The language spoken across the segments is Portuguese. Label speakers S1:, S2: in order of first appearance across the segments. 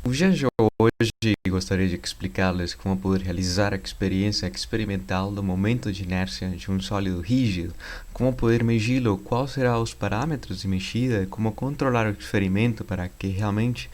S1: O dia de hoje gostaria de explicar-lhes como poder realizar a experiência experimental do momento de inércia de um sólido rígido, como poder medi-lo, quais serão os parâmetros de medida, como controlar o experimento para que realmente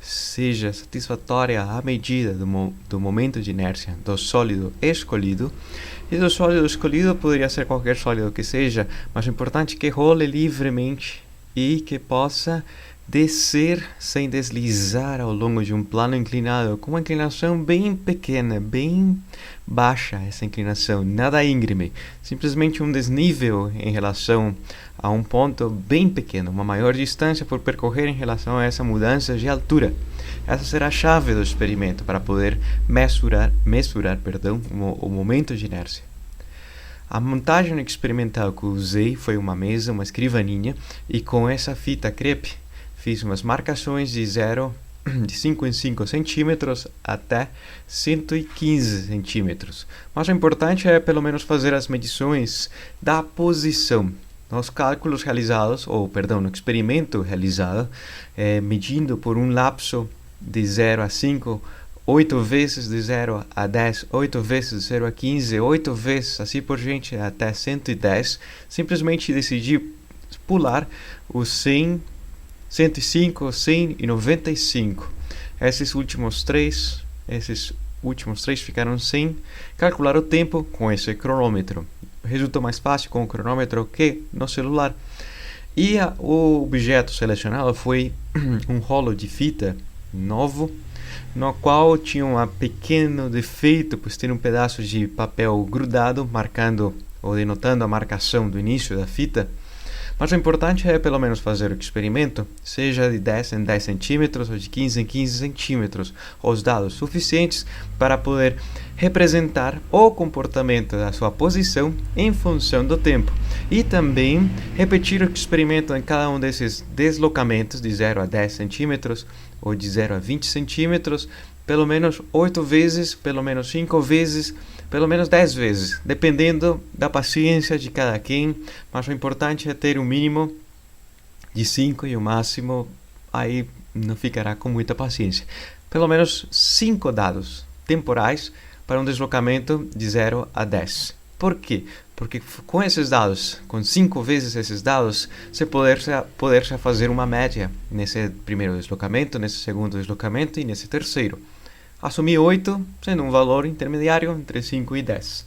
S1: seja satisfatória a medida do momento de inércia do sólido escolhido. E do sólido escolhido poderia ser qualquer sólido que seja, mas o importante é que role livremente e que possa descer sem deslizar ao longo de um plano inclinado, com uma inclinação bem pequena, bem baixa essa inclinação, nada íngreme, simplesmente um desnível em relação a um ponto bem pequeno, uma maior distância por percorrer em relação a essa mudança de altura. Essa será a chave do experimento para poder mensurar o momento de inércia. A montagem experimental que usei foi uma mesa, uma escrivaninha, e com essa fita crepe fiz umas marcações de 5 em 5 centímetros até 115 centímetros. Mas o importante é pelo menos fazer as medições da posição. Nos cálculos realizados, no experimento realizado, medindo por um lapso de 0 a 5, 8 vezes de 0 a 10, 8 vezes de 0 a 15, 8 vezes assim por diante até 110, simplesmente decidi pular os 100, 105, 100 e 95. Esses últimos três ficaram sem calcular o tempo com esse cronômetro. Resultou mais fácil com o cronômetro que no celular. E o objeto selecionado foi um rolo de fita novo, no qual tinha um pequeno defeito, pois tem um pedaço de papel grudado, marcando ou denotando a marcação do início da fita. Mas o importante é pelo menos fazer o experimento, seja de 10 em 10 centímetros ou de 15 em 15 centímetros, os dados suficientes para poder representar o comportamento da sua posição em função do tempo. E também repetir o experimento em cada um desses deslocamentos de 0 a 10 centímetros ou de 0 a 20 centímetros, pelo menos 8 vezes, pelo menos 5 vezes, pelo menos 10 vezes, dependendo da paciência de cada quem, mas o importante é ter um mínimo de 5 e o máximo aí não ficará com muita paciência. Pelo menos 5 dados temporais para um deslocamento de 0 a 10. Por quê? Porque com esses dados, com 5 vezes esses dados, você poderá fazer uma média nesse primeiro deslocamento, nesse segundo deslocamento e nesse terceiro. Assumi 8, sendo um valor intermediário entre 5 e 10.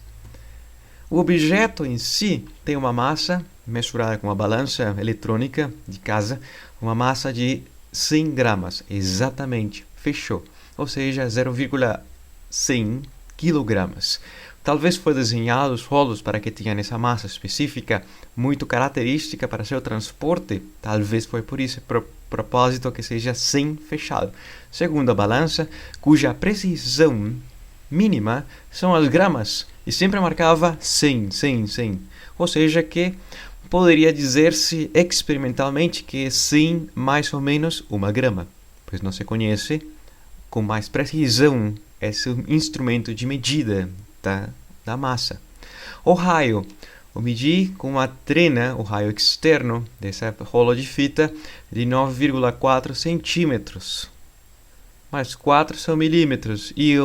S1: O objeto em si tem uma massa, mensurada com uma balança eletrônica de casa, uma massa de 100 gramas, exatamente, fechou, ou seja, 0,100 quilogramas. Talvez foi desenhado os rolos para que tenham essa massa específica, muito característica para seu transporte, talvez foi por esse propósito que seja 100 fechado. Segundo a balança, cuja precisão mínima são as gramas, e sempre marcava 100, 100, 100. Ou seja que poderia dizer-se experimentalmente que 100 mais ou menos 1 grama, pois não se conhece com mais precisão esse instrumento de medida da massa. O raio, eu medi com uma trena, o raio externo desse rolo de fita de 9,4 centímetros. Mas 4 são milímetros e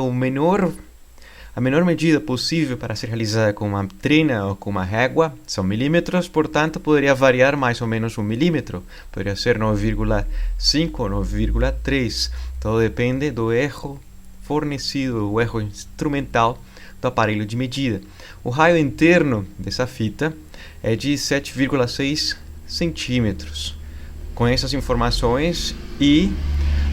S1: a menor medida possível para ser realizada com uma trena ou com uma régua são milímetros, portanto poderia variar mais ou menos 1 milímetro. Poderia ser 9,5 ou 9,3. Tudo depende do erro fornecido, o erro instrumental do aparelho de medida. O raio interno dessa fita é de 7,6 centímetros. Com essas informações e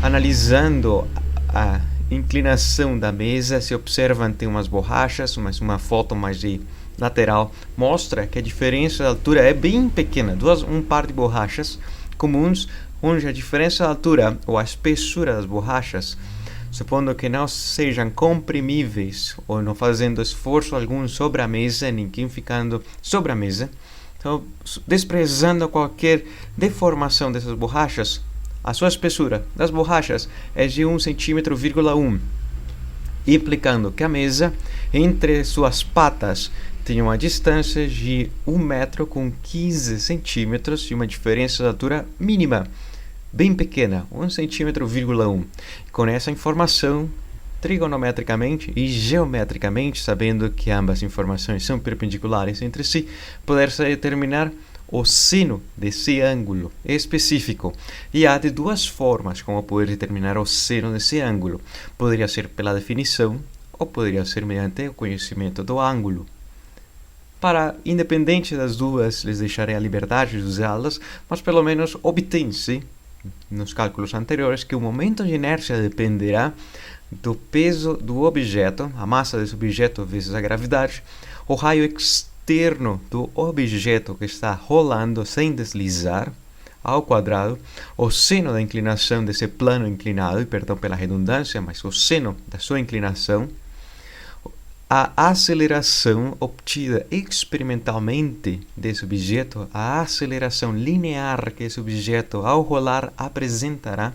S1: analisando a inclinação da mesa, se observam tem umas borrachas, mas uma foto mais de lateral mostra que a diferença de altura é bem pequena, um par de borrachas comuns, onde a diferença de altura ou a espessura das borrachas, supondo que não sejam comprimíveis ou não fazendo esforço algum sobre a mesa, ninguém ficando sobre a mesa, então desprezando qualquer deformação dessas borrachas, a sua espessura das borrachas é de 1,1 cm, implicando que a mesa entre suas patas tem uma distância de 1 metro com 15 centímetros e uma diferença de altura mínima. bem pequena, 1,1 centímetro. Com essa informação, trigonometricamente e geometricamente, sabendo que ambas informações são perpendiculares entre si, poder-se determinar o seno desse ângulo específico. E há de duas formas como poder determinar o seno desse ângulo. Poderia ser pela definição ou poderia ser mediante o conhecimento do ângulo. Para, independente das duas, lhes deixarei a liberdade de usá-las, mas pelo menos obtém-se, nos cálculos anteriores, que o momento de inércia dependerá do peso do objeto, a massa desse objeto vezes a gravidade, o raio externo do objeto que está rolando sem deslizar, ao quadrado, o seno da inclinação desse plano inclinado, e perdão pela redundância, mas o seno da sua inclinação, a aceleração obtida experimentalmente desse objeto, a aceleração linear que esse objeto ao rolar apresentará,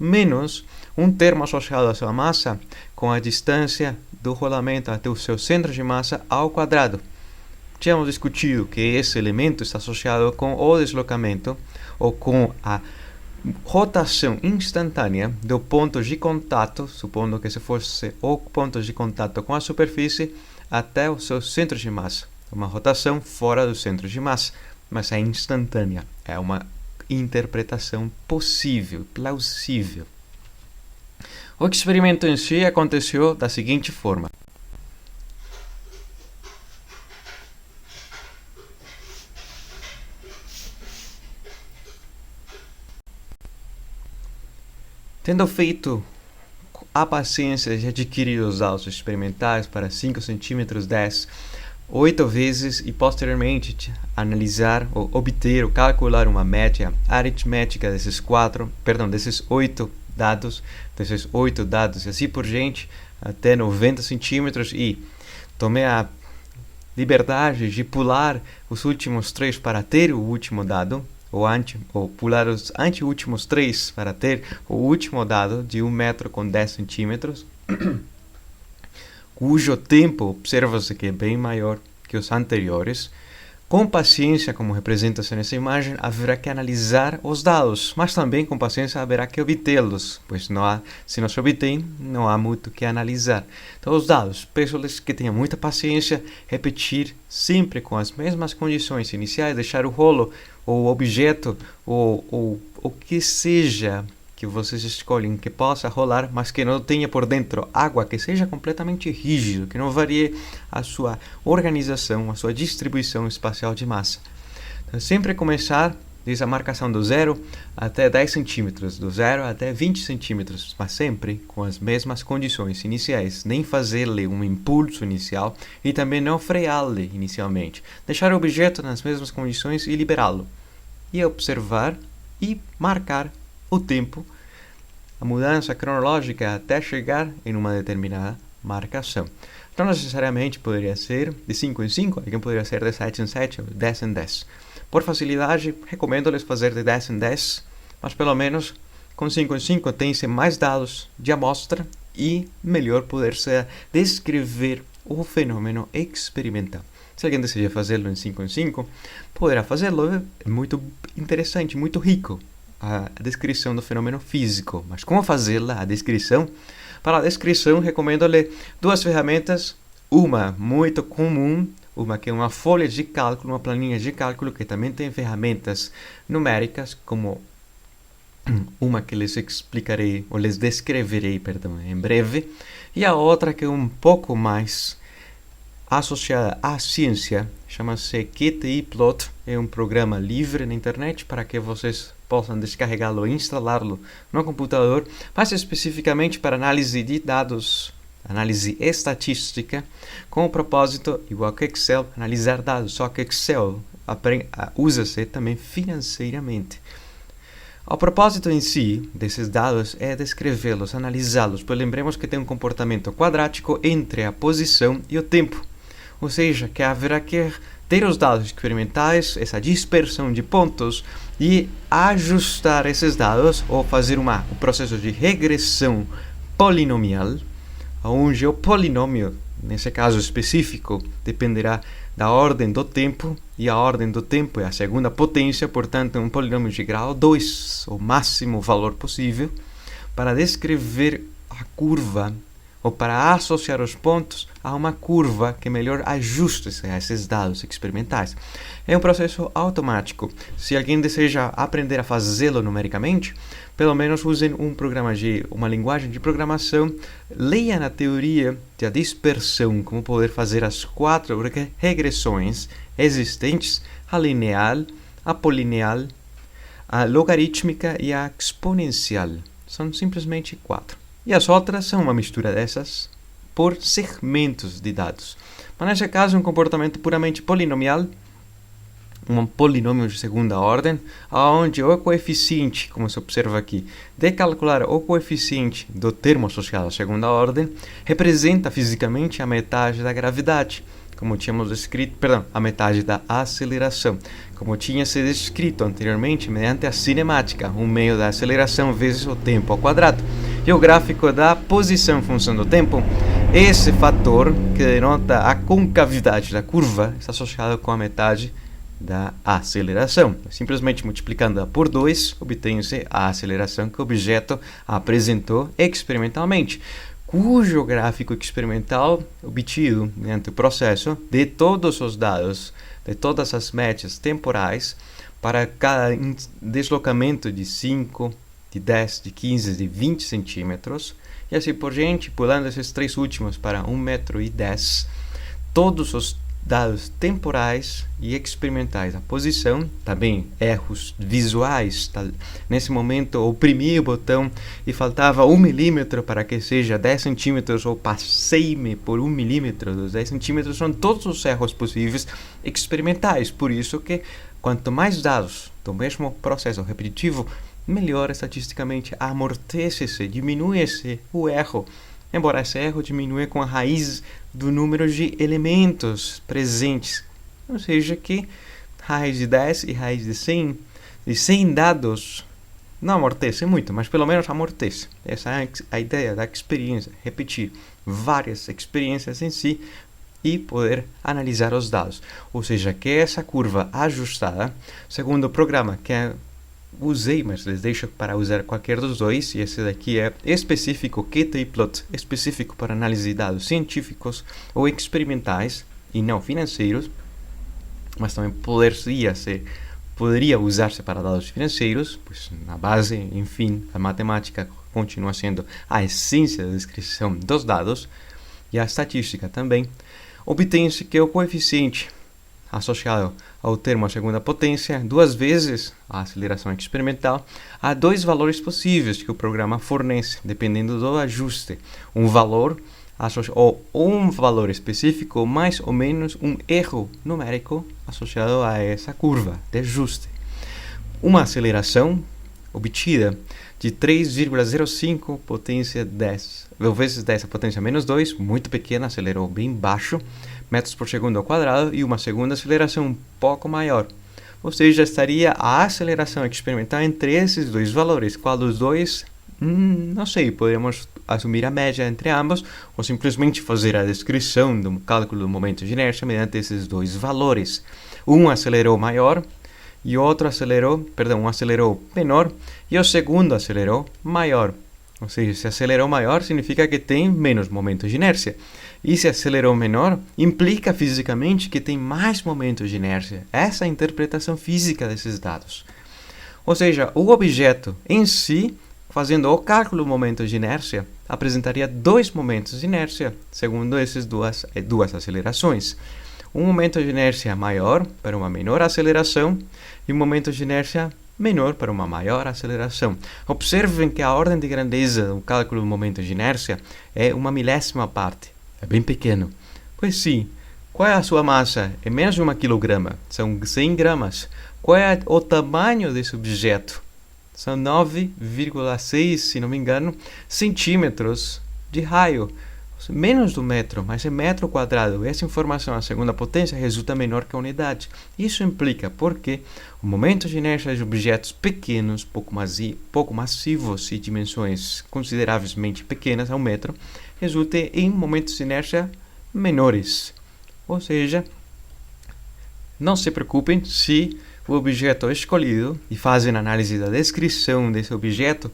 S1: menos um termo associado à sua massa com a distância do rolamento até o seu centro de massa ao quadrado. Tínhamos discutido que esse elemento está associado com o deslocamento ou com a rotação instantânea do ponto de contato, supondo que esse fosse o ponto de contato com a superfície, até o seu centro de massa. Uma rotação fora do centro de massa, mas é instantânea. É uma interpretação possível, plausível. O experimento em si aconteceu da seguinte forma. Tendo feito a paciência de adquirir os dados experimentais para 5 centímetros 10, 8 vezes e posteriormente analisar ou obter ou calcular uma média aritmética desses 8 dados e assim por diante até 90 centímetros e tomei a liberdade de pular os últimos 3 para ter o último dado, ou pular os anteúltimos 3 para ter o último dado de 1 metro com 10 centímetros, cujo tempo observa-se que é bem maior que os anteriores. Com paciência, como representa-se nessa imagem, haverá que analisar os dados, mas também com paciência haverá que obtê-los, pois se não se obtém, não há muito que analisar. Então, os dados, peço-lhes que tenham muita paciência, repetir sempre com as mesmas condições iniciais, deixar o rolo, ou o objeto, ou o que seja que vocês escolhem que possa rolar, mas que não tenha por dentro água, que seja completamente rígido, que não varie a sua organização, a sua distribuição espacial de massa. Então, sempre começar desde a marcação do 0 até 10 centímetros, do 0 até 20 centímetros, mas sempre com as mesmas condições iniciais, nem fazer-lhe um impulso inicial e também não freá-lhe inicialmente. Deixar o objeto nas mesmas condições e liberá-lo. E observar e marcar o tempo, a mudança cronológica até chegar em uma determinada marcação. Não necessariamente poderia ser de 5 em 5, alguém poderia ser de 7 em 7 ou de 10 em 10. Por facilidade, recomendo-lhes fazer de 10 em 10, mas pelo menos com 5 em 5 tem-se mais dados de amostra e melhor poder-se descrever o fenômeno experimental. Se alguém deseja fazê-lo em 5 em 5, poderá fazê-lo. É muito interessante, muito rico a descrição do fenômeno físico. Mas como fazê-la, a descrição? Para a descrição, recomendo-lhe 2 ferramentas. Uma muito comum, uma que é uma folha de cálculo, uma planilha de cálculo, que também tem ferramentas numéricas, como uma que lhes explicarei, ou lhes descreverei, em breve. E a outra que é um pouco mais associada à ciência, chama-se QTI-Plot, é um programa livre na internet para que vocês possam descarregá-lo e instalá-lo no computador, mas especificamente para análise de dados, análise estatística, com o propósito, igual que Excel, analisar dados, só que Excel usa-se também financeiramente. O propósito em si desses dados é descrevê-los, analisá-los, pois lembremos que tem um comportamento quadrático entre a posição e o tempo. Ou seja, que haverá que ter os dados experimentais, essa dispersão de pontos, e ajustar esses dados, ou fazer um processo de regressão polinomial, onde o polinômio nesse caso específico, dependerá da ordem do tempo, e a ordem do tempo é a segunda potência, portanto, um polinômio de grau 2, o máximo valor possível, para descrever a curva, ou para associar os pontos a uma curva que melhor ajuste-se a esses dados experimentais. É um processo automático. Se alguém deseja aprender a fazê-lo numericamente, pelo menos usem uma linguagem de programação, leia na teoria da dispersão como poder fazer as 4 regressões existentes, a linear, a polineal, a logarítmica e a exponencial. São simplesmente 4. E as outras são uma mistura dessas por segmentos de dados. Mas nesse caso, um comportamento puramente polinomial, um polinômio de segunda ordem, onde o coeficiente, como se observa aqui, de calcular o coeficiente do termo associado à segunda ordem, representa fisicamente a metade da gravidade, como tínhamos escrito, a metade da aceleração, como tinha sido escrito anteriormente mediante a cinemática, um meio da aceleração vezes o tempo ao quadrado. E o gráfico da posição em função do tempo, esse fator que denota a concavidade da curva, está associado com a metade da aceleração. Simplesmente multiplicando-a por 2, obtém-se a aceleração que o objeto apresentou experimentalmente, cujo gráfico experimental obtido mediante o processo de todos os dados, de todas as médias temporais, para cada deslocamento de 5, de 10, de 15, de 20 centímetros, e assim por diante, pulando esses 3 últimos para 1,10 metro, todos os dados temporais e experimentais, a posição, também erros visuais. Nesse momento, eu oprimi o botão e faltava 1 milímetro para que seja 10 centímetros, ou passei-me por 1 milímetro dos 10 centímetros, são todos os erros possíveis experimentais. Por isso que, quanto mais dados do mesmo processo repetitivo, melhor estatisticamente amortece-se, diminui-se o erro, embora esse erro diminua com a raiz do número de elementos presentes, ou seja que raiz de 10 e raiz de 100 dados não amortece muito, mas pelo menos amortece. Essa é a ideia da experiência, repetir várias experiências em si e poder analisar os dados, ou seja que essa curva ajustada, segundo o programa que usei, mas les deixo para usar qualquer dos dois, e esse daqui é específico, QTplot, específico para análise de dados científicos ou experimentais e não financeiros, mas também poderia usar-se para dados financeiros, pois na base, enfim, a matemática continua sendo a essência da descrição dos dados, e a estatística também. Obtém-se que o coeficiente associado ao termo a segunda potência, 2 vezes a aceleração experimental, há 2 valores possíveis que o programa fornece, dependendo do ajuste. Um valor específico, mais ou menos um erro numérico associado a essa curva de ajuste. Uma aceleração obtida de 3,05 potência 10, vezes 10 a potência menos 2, muito pequena, acelerou bem baixo, metros por segundo ao quadrado, e uma segunda aceleração um pouco maior. Ou seja, estaria a aceleração experimental entre esses 2 valores. Qual dos dois? Não sei, podemos assumir a média entre ambos, ou simplesmente fazer a descrição do cálculo do momento de inércia mediante esses 2 valores. Um acelerou maior, e outro um acelerou menor, e o segundo acelerou maior. Ou seja, se acelerou maior, significa que tem menos momentos de inércia. E se acelerou menor, implica fisicamente que tem mais momentos de inércia. Essa é a interpretação física desses dados. Ou seja, o objeto em si, fazendo o cálculo do momento de inércia, apresentaria 2 momentos de inércia, segundo essas duas acelerações. Um momento de inércia maior para uma menor aceleração e um momento de inércia menor para uma maior aceleração. Observem que a ordem de grandeza do cálculo do momento de inércia é 1/1000 parte. É bem pequeno. Pois sim. Qual é a sua massa? É menos de 1 quilograma. São 100 gramas. Qual é o tamanho desse objeto? São 9,6, se não me engano, centímetros de raio. Menos do metro, mas é metro quadrado. Essa informação, a segunda potência, resulta menor que a unidade. Isso implica porque o momento de inércia de objetos pequenos, pouco massivos e dimensões consideravelmente pequenas ao metro, resulta em momentos de inércia menores. Ou seja, não se preocupem se o objeto é escolhido e fazem análise da descrição desse objeto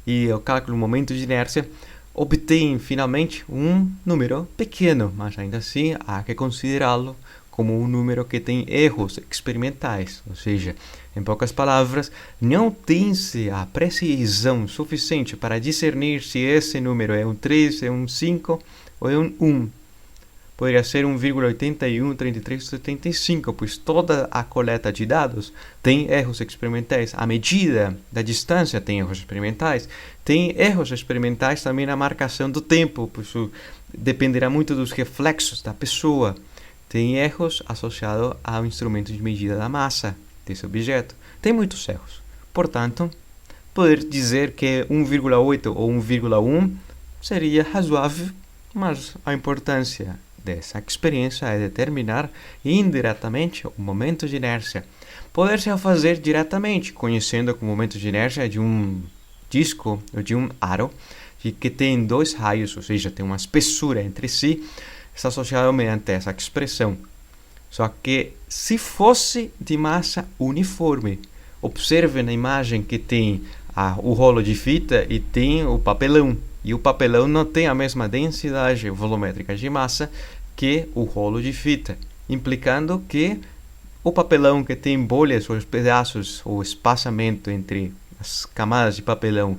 S1: e o cálculo do momento de inércia, obtêm finalmente um número pequeno, mas ainda assim há que considerá-lo como um número que tem erros experimentais, ou seja, em poucas palavras, não tem-se a precisão suficiente para discernir se esse número é um 3, é um 5 ou é um 1. Poderia ser 1,813375, pois toda a coleta de dados tem erros experimentais. A medida da distância tem erros experimentais. Tem erros experimentais também na marcação do tempo, pois dependerá muito dos reflexos da pessoa. Tem erros associados ao instrumento de medida da massa desse objeto. Tem muitos erros. Portanto, poder dizer que 1,8 ou 1,1 seria razoável, mas a importância dessa experiência é determinar indiretamente o momento de inércia. Poder-se fazer diretamente, conhecendo que o momento de inércia de um disco ou de um aro que tem dois raios, ou seja, tem uma espessura entre si, está associado mediante essa expressão. Só que se fosse de massa uniforme, observe na imagem que tem o rolo de fita e tem o papelão. E o papelão não tem a mesma densidade volumétrica de massa que o rolo de fita, implicando que o papelão que tem bolhas ou pedaços ou espaçamento entre as camadas de papelão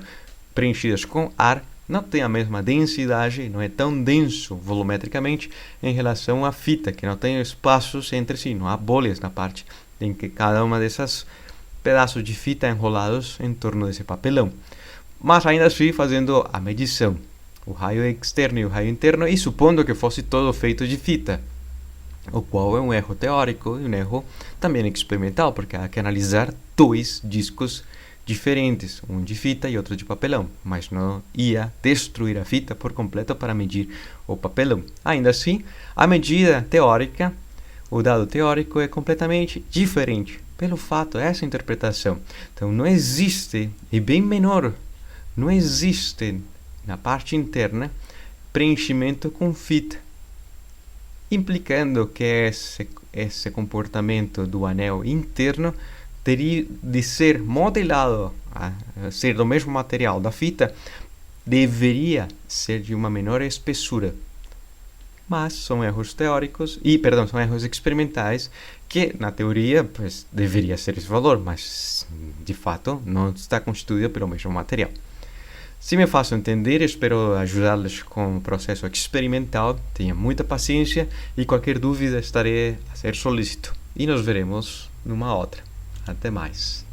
S1: preenchidas com ar não tem a mesma densidade, não é tão denso volumetricamente em relação à fita, que não tem espaços entre si, não há bolhas na parte em que cada uma dessas pedaços de fita enrolados em torno desse papelão. Mas ainda assim fazendo a medição, o raio externo e o raio interno, e supondo que fosse todo feito de fita, o qual é um erro teórico e um erro também experimental, porque há que analisar dois discos diferentes, um de fita e outro de papelão, mas não ia destruir a fita por completo para medir o papelão. Ainda assim, a medida teórica, o dado teórico é completamente diferente, pelo fato, essa interpretação. Então não existe, e bem menor, não existe na parte interna preenchimento com fita, implicando que esse comportamento do anel interno teria de ser modelado a ser do mesmo material da fita, deveria ser de uma menor espessura. Mas são erros teóricos, são erros experimentais, que na teoria deveria ser esse valor, mas de fato não está constituído pelo mesmo material. Se me faço entender, espero ajudá-los com o processo experimental. Tenha muita paciência e qualquer dúvida estarei a ser solícito. E nos veremos numa outra. Até mais.